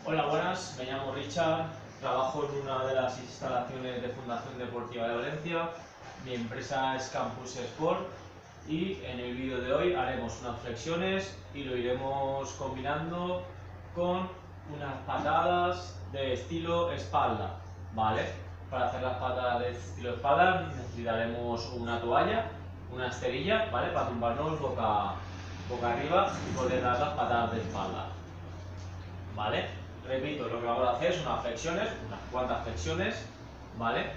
Hola, buenas, me llamo Richard, trabajo en una de las instalaciones de Fundación Deportiva de Valencia. Mi empresa es Campus Sport y en el vídeo de hoy haremos unas flexiones y lo iremos combinando con unas patadas de estilo espalda, ¿vale? Para hacer las patadas de estilo espalda necesitaremos una toalla, una esterilla, ¿vale? Para tumbarnos boca arriba y poder dar las patadas de espalda, ¿vale? Repito, lo que vamos a hacer son unas flexiones, unas cuantas flexiones, ¿vale?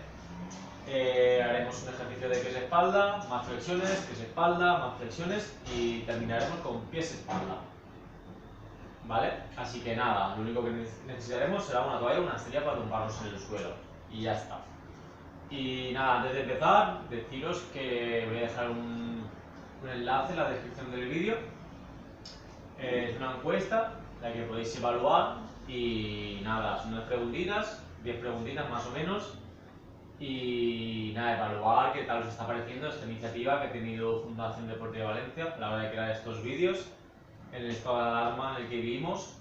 Haremos un ejercicio de pies espalda, más flexiones, pies espalda, más flexiones y terminaremos con pies espalda, ¿vale? Así que nada, lo único que necesitaremos será una toalla y una esterilla para tumbarnos en el suelo y ya está. Y nada, antes de empezar, deciros que voy a dejar un enlace en la descripción del vídeo. Es una encuesta la que podéis evaluar y nada, son 10 preguntitas más o menos. Y nada, evaluar qué tal os está pareciendo esta iniciativa que ha tenido Fundación Deportiva de Valencia a la hora de crear estos vídeos en el estado de alarma en el que vivimos.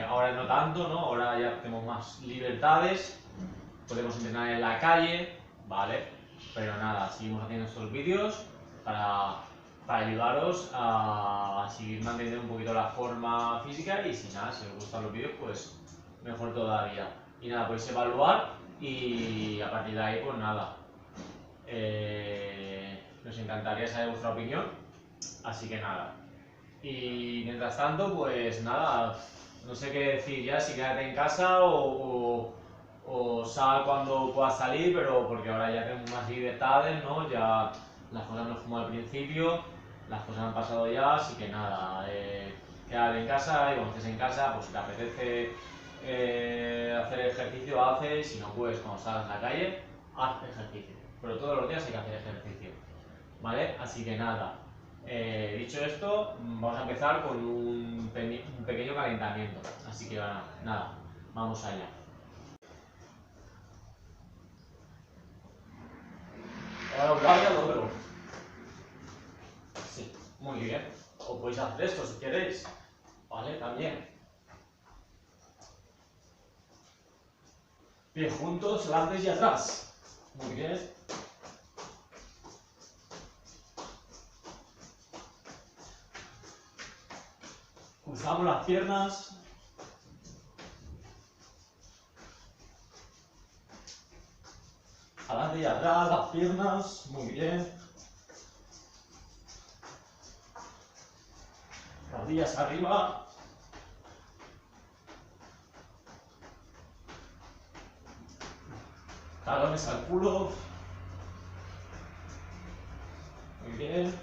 Ahora no tanto, ¿no? Ahora ya tenemos más libertades, podemos entrenar en la calle, ¿vale? Pero nada, seguimos haciendo estos vídeos para ayudaros a seguir manteniendo un poquito la forma física y si nada, si os gustan los vídeos, pues mejor todavía. Y nada, podéis evaluar y a partir de ahí, pues nada, nos encantaría saber vuestra opinión, así que nada. Y mientras tanto, pues nada, no sé qué decir ya, si quédate en casa o sal cuando puedas salir, pero porque ahora ya tenemos más libertades, ¿no? Ya las cosas no es como al principio, las cosas han pasado ya, así que nada, quédate en casa y cuando estés en casa, pues si te apetece hacer ejercicio, haces, si no, pues cuando salgas a la calle, haz ejercicio. Pero todos los días hay que hacer ejercicio, ¿vale? Así que nada, dicho esto, vamos a empezar con un pequeño calentamiento, así que nada, vamos allá. Ahora un lado y al otro. Sí, muy bien. O podéis hacer esto si queréis. ¿Vale? También. Pies juntos, delante y atrás. Muy bien. Cruzamos las piernas. Adelante y atrás, las piernas. Muy bien. Rodillas arriba. Talones al culo. Muy bien.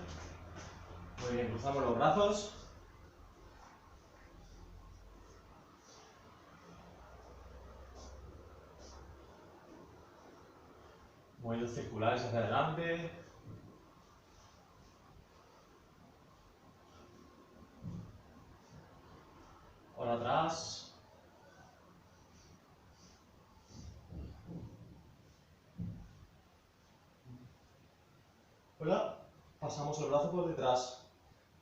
Muy bien, cruzamos los brazos. Movimientos circulares hacia adelante. Ahora atrás. Ahora pasamos el brazo por detrás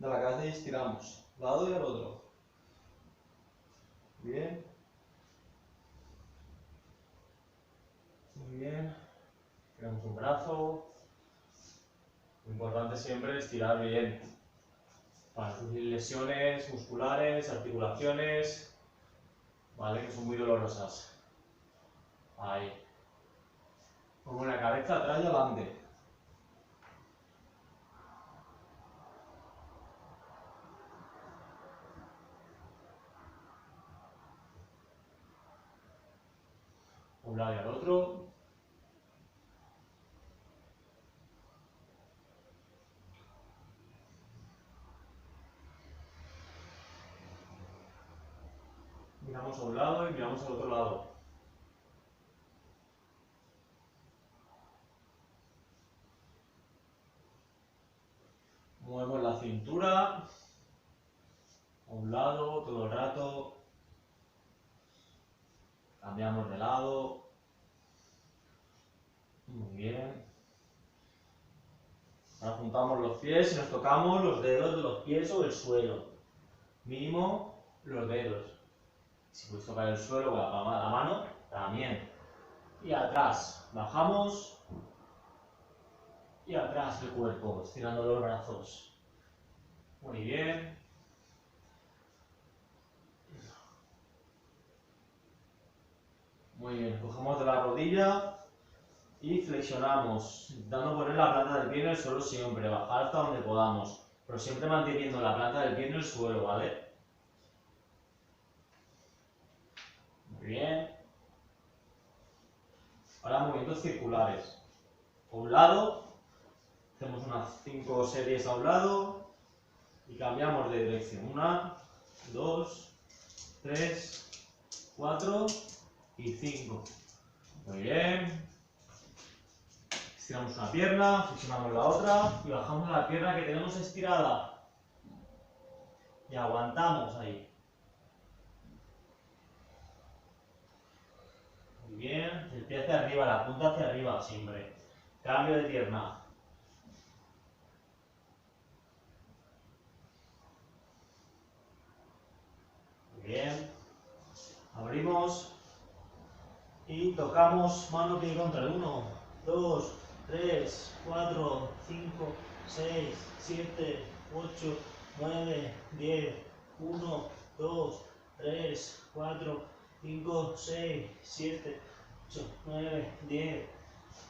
de la cabeza y estiramos. Lado y al otro. Bien. Muy bien. Tiramos un brazo. Lo importante siempre es estirar bien. Para reducir lesiones musculares, articulaciones, ¿vale? Que son muy dolorosas. Ahí. Pongo la cabeza atrás y adelante. Un lado y al otro. Miramos a un lado y miramos al otro lado. Movemos la cintura a un lado todo el rato. Cambiamos de lado. Muy bien. Ahora juntamos los pies y nos tocamos los dedos de los pies sobre el suelo. Mínimo los dedos. Si puedes tocar el suelo con la palma de la mano, también. Y atrás, bajamos. Y atrás el cuerpo, estirando los brazos. Muy bien. Muy bien, cogemos de la rodilla y flexionamos, intentando poner la planta del pie en el suelo siempre, bajar hasta donde podamos, pero siempre manteniendo la planta del pie en el suelo, ¿vale? Muy bien. Ahora movimientos circulares. A un lado, hacemos unas 5 series a un lado y cambiamos de dirección. 1, 2, 3, 4 y 5. Muy bien. Estiramos una pierna, flexionamos la otra y bajamos la pierna que tenemos estirada. Y aguantamos ahí. Muy bien. El pie hacia arriba, la punta hacia arriba siempre. Cambio de pierna. Muy bien. Abrimos. Y tocamos mano, pie contra el 1, 2, 3, 4, 5, 6, 7, 8, 9, 10, 1, 2, 3, 4, 5, 6, 7, 8, 9, 10.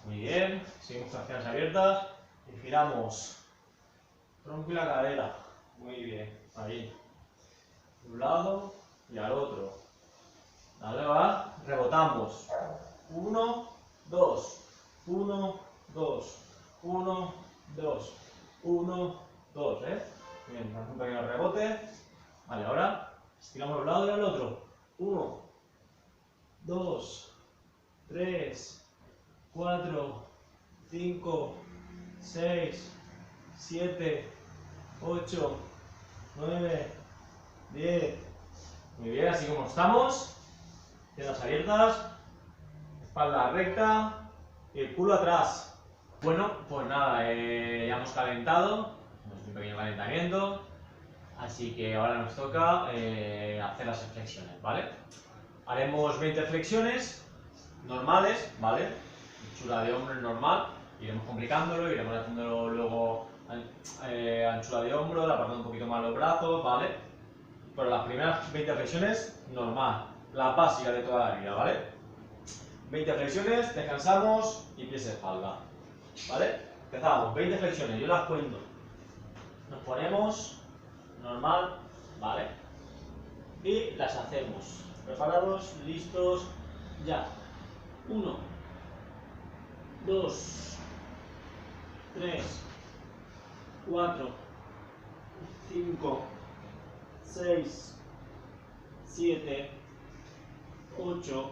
Muy bien, seguimos con las piernas abiertas y giramos tronco y la cadera. Muy bien, ahí. De un lado y al otro. Dale, va, rebotamos. 1, 2, 1, 2, 1, 2, 1, 2, Bien, hacemos un pequeño rebote. Vale, ahora estiramos un lado y al otro. 1, 2, 3, 4, 5, 6, 7, 8, 9, 10. Muy bien, así como estamos. Piernas abiertas, espalda recta y el culo atrás. Bueno, pues nada, ya hemos calentado, hemos un pequeño calentamiento, así que ahora nos toca hacer las flexiones, ¿vale? Haremos 20 flexiones normales, ¿vale? Anchura de hombro normal, iremos complicándolo, iremos haciéndolo luego anchura de hombro, apartando un poquito más los brazos, ¿vale? Pero las primeras 20 flexiones normal. La básica de toda la vida, ¿vale? 20 flexiones, descansamos y pies de espalda, ¿vale? Empezamos, 20 flexiones, yo las cuento. Nos ponemos normal, ¿vale? Y las hacemos. Preparados, listos, ya. 1, 2, 3, 4, 5, 6, 7, 8,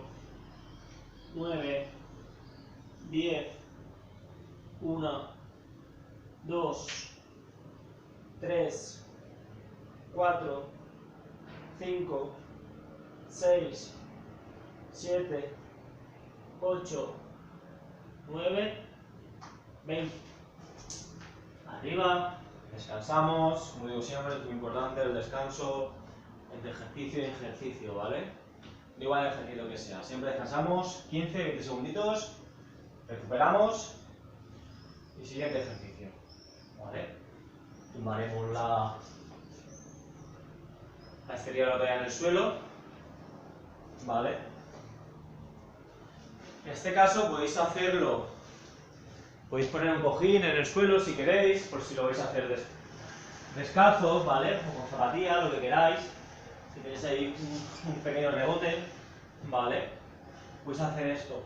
9, 10, 1, 2, 3, 4, 5, 6, 7, 8, 9, 20. Arriba, descansamos, como digo siempre, es muy importante el descanso entre ejercicio y ejercicio, ¿vale? Da igual el ejercicio que sea, siempre descansamos 15, 20 segunditos, recuperamos y siguiente ejercicio, ¿vale? Tumbaremos la exterior la toalla en el suelo, ¿vale? En este caso podéis hacerlo, podéis poner un cojín en el suelo si queréis, por si lo vais a hacer descalzos, ¿vale? O con zapatillas, lo que queráis. Si tenéis ahí un pequeño rebote, ¿vale? Podéis hacer esto.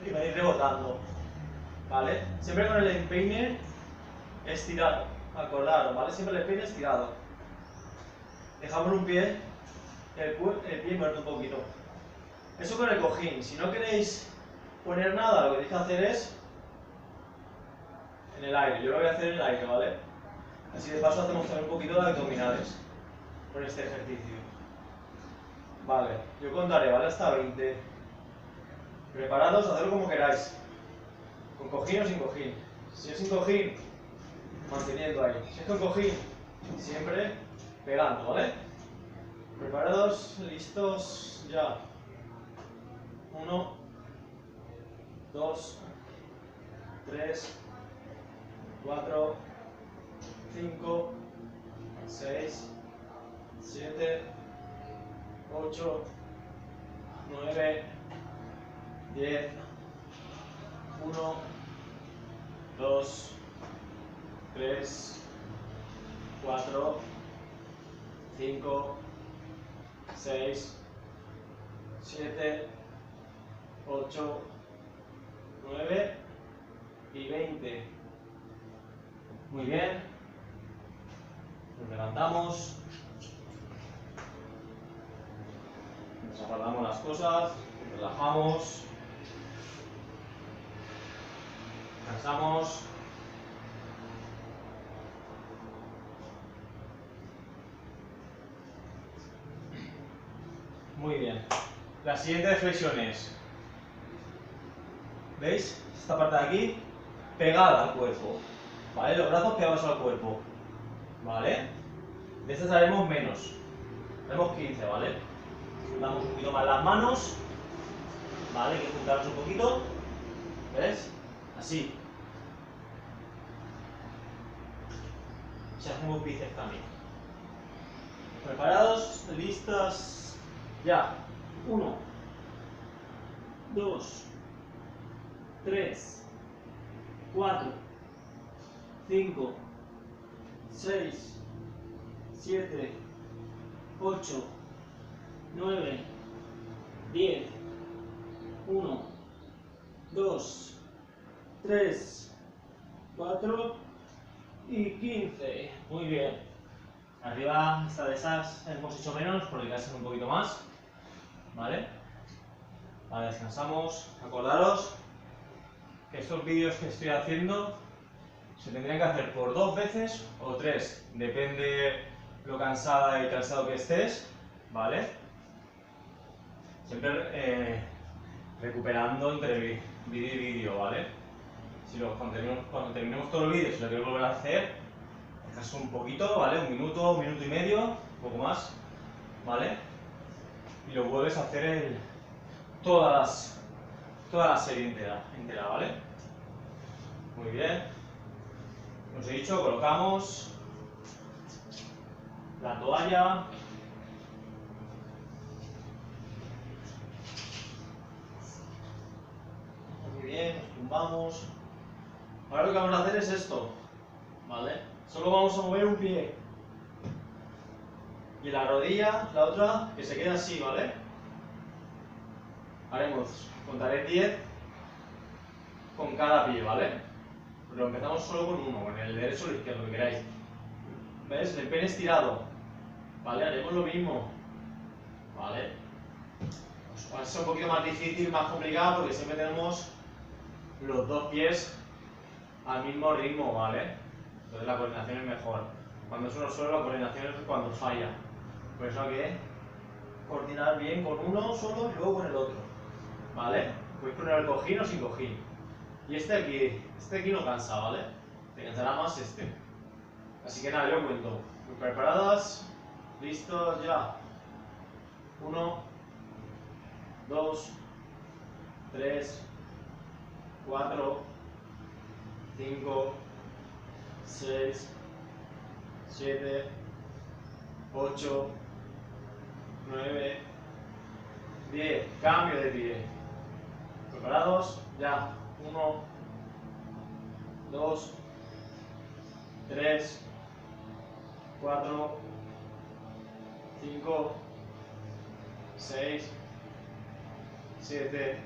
Y vais rebotando, ¿vale? Siempre con el empeine estirado, acordaros, ¿vale? Siempre el empeine estirado. Dejamos un pie, el pie muerto un poquito. Eso con el cojín. Si no queréis poner nada, lo que tenéis que hacer es en el aire. Yo lo voy a hacer en el aire, ¿vale? Así de paso hacemos también un poquito de abdominales con este ejercicio. Vale, yo contaré, ¿vale? Hasta 20. Preparados, hacedlo como queráis. Con cojín o sin cojín. Si es sin cojín, manteniendo ahí. Si es con cojín, siempre pegando, ¿vale? ¿Preparados? ¿Listos? Ya. 1, 2, 3, 4, 5, 6, 7, 8, 9, 10, 1, 2, 3, 4, 5, 6, 7, 8, 9 y 20. Muy bien. Nos levantamos. Nos guardamos las cosas, relajamos. Descansamos. Muy bien. La siguiente flexión es, ¿veis? Esta parte de aquí, pegada al cuerpo. ¿Vale? Los brazos pegados al cuerpo. ¿Vale? De estas haremos menos. Haremos 15, ¿vale? Juntamos un poquito más las manos. ¿Vale? Hay que juntarnos un poquito. ¿Ves? Así. Si hacemos bíceps también. ¿Preparados? ¿Listos? Ya. 1, 2, 3, 4, 5, 6, 7, 8, 9, 10, 1, 2, 3, 4 y 15. Muy bien. Arriba, esta de esas hemos hecho menos porque hay que hacer un poquito más. ¿Vale? Vale, descansamos. Acordaros que estos vídeos que estoy haciendo se tendrían que hacer por 2 veces o 3, depende lo cansada y cansado que estés, ¿vale? Siempre recuperando entre vídeo y vídeo, ¿vale? Si cuando terminemos todo el vídeo, si lo quieres volver a hacer, dejas un poquito, ¿vale? Un minuto y medio, un poco más, ¿vale? Y lo vuelves a hacer toda la serie entera, ¿vale? Muy bien. Como os he dicho, colocamos la toalla. Muy bien, nos tumbamos. Ahora lo que vamos a hacer es esto, ¿vale? Solo vamos a mover un pie. Y la rodilla, la otra, que se queda así, ¿vale? Contaré 10 con cada pie, ¿vale? Pero empezamos solo con uno, con el derecho o el izquierdo, lo que queráis. ¿Ves? El pene estirado. ¿Vale? Haremos lo mismo. ¿Vale? Pues va a ser un poquito más difícil, más complicado, porque siempre tenemos los dos pies al mismo ritmo, ¿vale? Entonces la coordinación es mejor. Cuando es uno solo, la coordinación es cuando falla. Por eso hay que coordinar bien con uno solo y luego con el otro. ¿Vale? Podéis poner el cojín o sin cojín. Y este aquí no cansa, ¿vale? Te cansará más este. Así que nada, yo cuento. ¿Preparadas? ¿Listos? Ya. 1, 2, 3, 4, 5, 6, 7, 8, 9, 10. Cambio de pie. ¿Preparados? Ya. 1, 2, 3, 4, 5, 6, 7,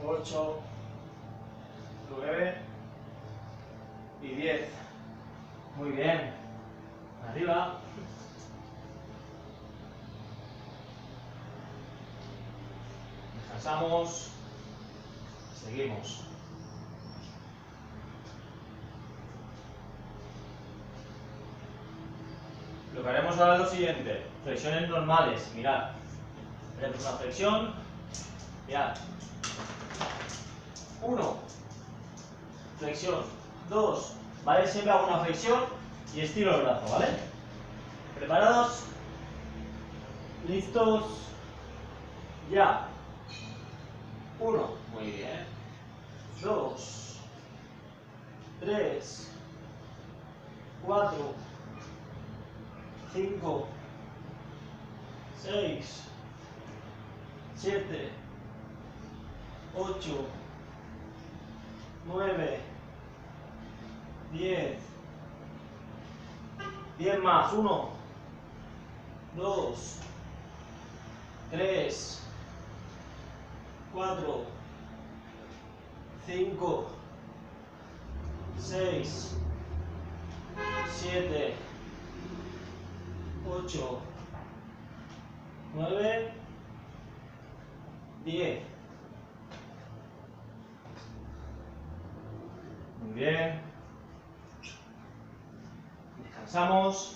8, 9 y 10. Muy bien. Arriba. Descansamos. Seguimos. Lo que haremos ahora es lo siguiente. Flexiones normales. Mirad. Haremos una flexión. Mirad. 1. Flexión. 2. ¿Vale? Siempre hago una flexión y estiro el brazo, ¿vale? ¿Preparados? ¿Listos? Ya. 1. Muy bien. 2, 3, 4, 5, 6, 7, 8, 9, 10. 10 más. 1, 2, 3, 4, 5, 6, 7, 8, 9, 10. Muy bien. Descansamos.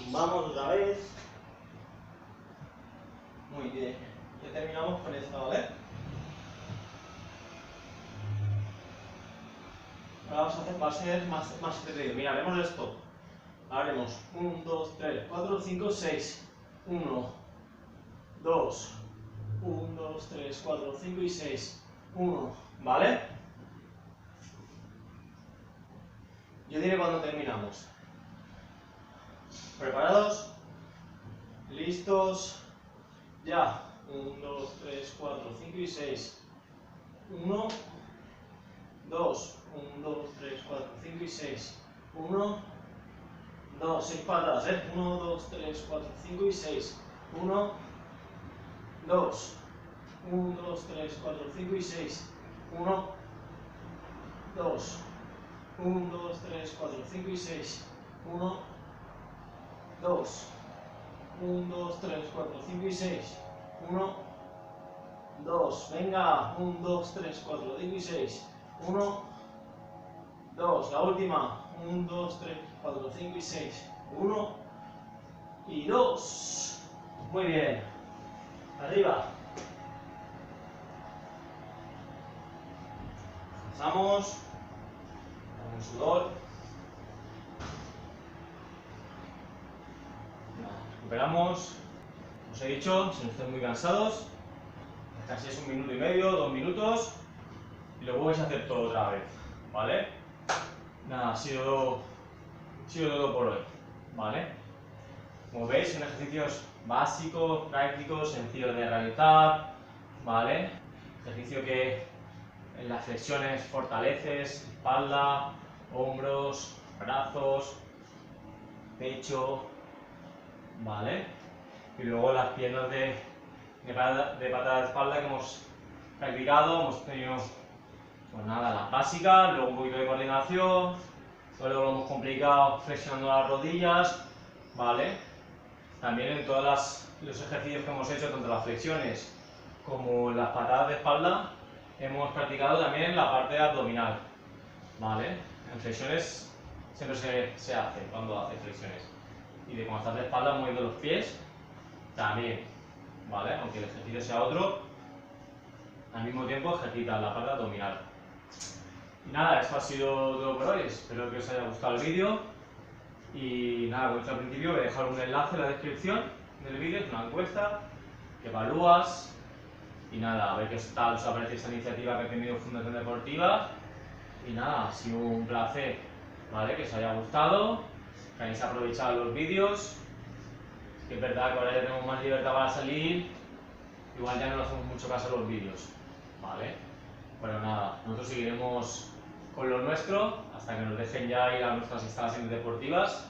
Vamos otra vez. Muy bien. Ya terminamos con esta, ¿vale? Ahora va a ser más entretenido. Mira, haremos esto. Haremos 1, 2, 3, 4, 5, 6. 1, 2, 1, 2, 3, 4, 5 y 6. 1, ¿vale? Yo diré cuando terminamos. ¿Preparados? ¿Listos? Ya. 1, 2, 3, 4, 5 y 6. 1, 2, 1, 2, 3, 4, 5 y 6. 1, 2, 6 para atrás, 1, 2, 3, 4, 5 y 6. 1, 2, 1, 2, 3, 4, 5 y 6. 1, 2, 1, 2, 3, 4, 5 y 6. 1, 2, 1, 2, 3, 4, 5 y 6. 1, 2, venga, 1, 2, 3, 4, 5 y 6. 1, 2, la última. 1, 2, 3, 4, 5 y 6. 1 y 2. Muy bien. Arriba. Pasamos. Con sudor. Recuperamos. Os he dicho, si no estáis muy cansados, descanséis 1 minuto y medio, 2 minutos y luego vais a hacer todo otra vez, ¿vale? Nada, ha sido todo por hoy, ¿vale? Como veis, son ejercicios básicos, prácticos, sencillos de realizar, ¿vale? Ejercicio que en las flexiones fortaleces espalda, hombros, brazos, pecho, ¿vale? Y luego las piernas de patada de espalda que hemos practicado, hemos tenido, pues nada, las básicas, luego un poquito de coordinación, luego lo hemos complicado flexionando las rodillas, ¿vale? También en todos los ejercicios que hemos hecho, tanto las flexiones como las patadas de espalda, hemos practicado también la parte abdominal, ¿vale? En flexiones siempre se hace cuando haces flexiones. Y de cuando estás de espalda moviendo los pies, también, ¿vale? Aunque el ejercicio sea otro, al mismo tiempo ejercitas la parte abdominal. Y nada, esto ha sido todo por hoy. Espero que os haya gustado el vídeo. Y nada, como he dicho al principio, voy a dejar un enlace en la descripción del vídeo, es una encuesta que evalúas. Y nada, a ver qué tal os aparece esta iniciativa que ha tenido Fundación Deportiva. Y nada, ha sido un placer, ¿vale? Que os haya gustado, que hayáis aprovechado los vídeos. Que es verdad que ahora ya tenemos más libertad para salir, igual ya no le hacemos mucho caso a los vídeos, ¿vale? Pero nada, nosotros seguiremos con lo nuestro hasta que nos dejen ya ir a nuestras instalaciones deportivas,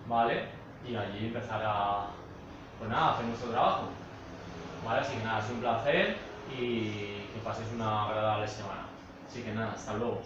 ¿vale? Y allí empezar a, pues nada, hacer nuestro trabajo, ¿vale? Así que nada, ha sido un placer y que paséis una agradable semana. Así que nada, hasta luego.